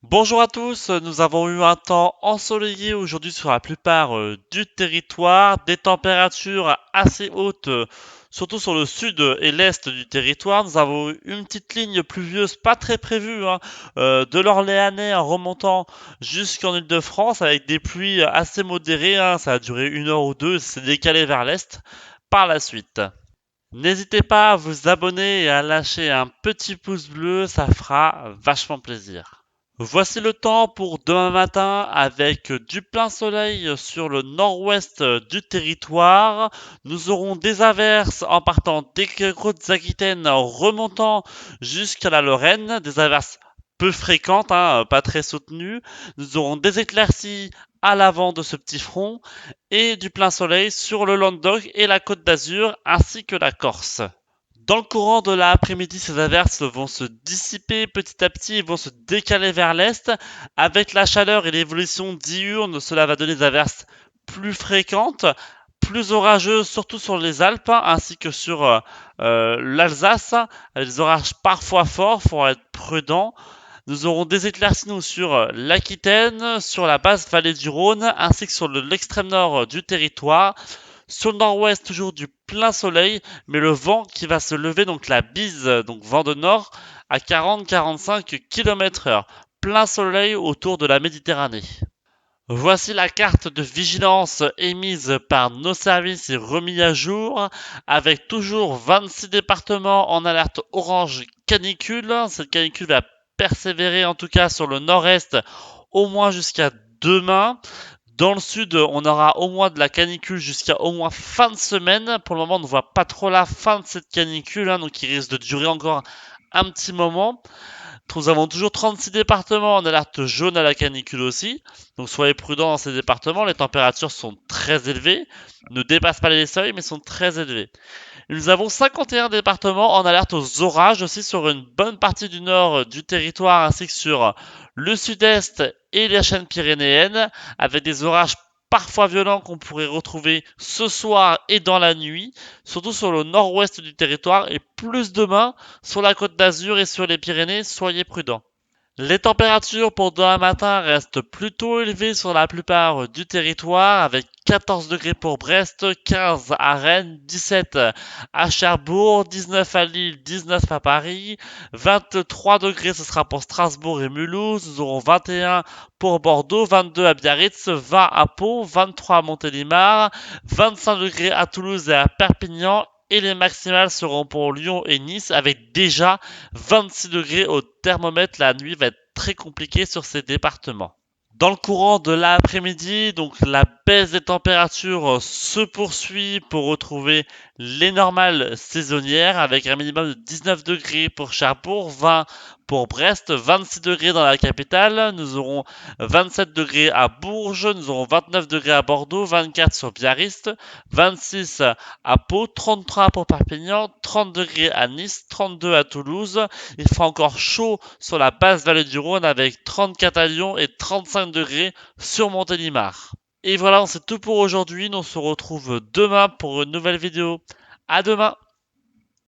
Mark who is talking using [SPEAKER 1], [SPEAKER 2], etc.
[SPEAKER 1] Bonjour à tous, nous avons eu un temps ensoleillé aujourd'hui sur la plupart du territoire, des températures assez hautes, surtout sur le sud et l'est du territoire. Nous avons eu une petite ligne pluvieuse, pas très prévue, hein, de l'Orléanais en remontant jusqu'en Île-de-France avec des pluies assez modérées, hein. Ça a duré 1 heure ou deux, c'est décalé vers l'est par la suite. N'hésitez pas à vous abonner et à lâcher un petit pouce bleu, ça fera vachement plaisir. Voici le temps pour demain matin avec du plein soleil sur le nord-ouest du territoire. Nous aurons des averses en partant des côtes aquitaines remontant jusqu'à la Lorraine, des averses peu fréquentes, hein, pas très soutenues. Nous aurons des éclaircies à l'avant de ce petit front et du plein soleil sur le Languedoc et la Côte d'Azur ainsi que la Corse. Dans le courant de l'après-midi, ces averses vont se dissiper petit à petit et vont se décaler vers l'est. Avec la chaleur et l'évolution diurne, cela va donner des averses plus fréquentes, plus orageuses, surtout sur les Alpes, hein, ainsi que sur l'Alsace. Des orages parfois forts, il faut être prudent. Nous aurons des éclaircies nous, sur l'Aquitaine, sur la basse vallée du Rhône, ainsi que sur l'extrême nord du territoire. Sur le nord-ouest, toujours du plein soleil, mais le vent qui va se lever, donc la bise, donc vent de nord, à 40-45 km/h. Plein soleil autour de la Méditerranée. Voici la carte de vigilance émise par nos services et remise à jour, avec toujours 26 départements en alerte orange canicule. Cette canicule va persévérer en tout cas sur le nord-est au moins jusqu'à demain. Dans le sud, on aura au moins de la canicule jusqu'à au moins fin de semaine. Pour le moment, on ne voit pas trop la fin de cette canicule, hein, donc il risque de durer encore un petit moment. Nous avons toujours 36 départements en alerte jaune à la canicule aussi. Donc soyez prudents dans ces départements. Les températures sont très élevées, ne dépassent pas les seuils, mais sont très élevées. Nous avons 51 départements en alerte aux orages aussi sur une bonne partie du nord du territoire ainsi que sur le sud-est et les chaînes pyrénéennes avec des orages parfois violents qu'on pourrait retrouver ce soir et dans la nuit, surtout sur le nord-ouest du territoire et plus demain sur la côte d'Azur et sur les Pyrénées, soyez prudents. Les températures pour demain matin restent plutôt élevées sur la plupart du territoire avec 14 degrés pour Brest, 15 à Rennes, 17 à Cherbourg, 19 à Lille, 19 à Paris, 23 degrés ce sera pour Strasbourg et Mulhouse, nous aurons 21 pour Bordeaux, 22 à Biarritz, 20 à Pau, 23 à Montélimar, 25 degrés à Toulouse et à Perpignan et les maximales seront pour Lyon et Nice avec déjà 26 degrés au thermomètre. La nuit va être très compliquée sur ces départements. Dans le courant de l'après-midi, donc la baisse des températures se poursuit pour retrouver les normales saisonnières avec un minimum de 19 degrés pour Cherbourg, 20 pour Brest, 26 degrés dans la capitale. Nous aurons 27 degrés à Bourges, nous aurons 29 degrés à Bordeaux, 24 sur Biarritz, 26 à Pau, 33 pour Perpignan, 30 degrés à Nice, 32 à Toulouse. Il fera encore chaud sur la basse vallée du Rhône avec 34 à Lyon et 35 degrés sur Montélimar. Et voilà, c'est tout pour aujourd'hui. On se retrouve demain pour une nouvelle vidéo. À demain!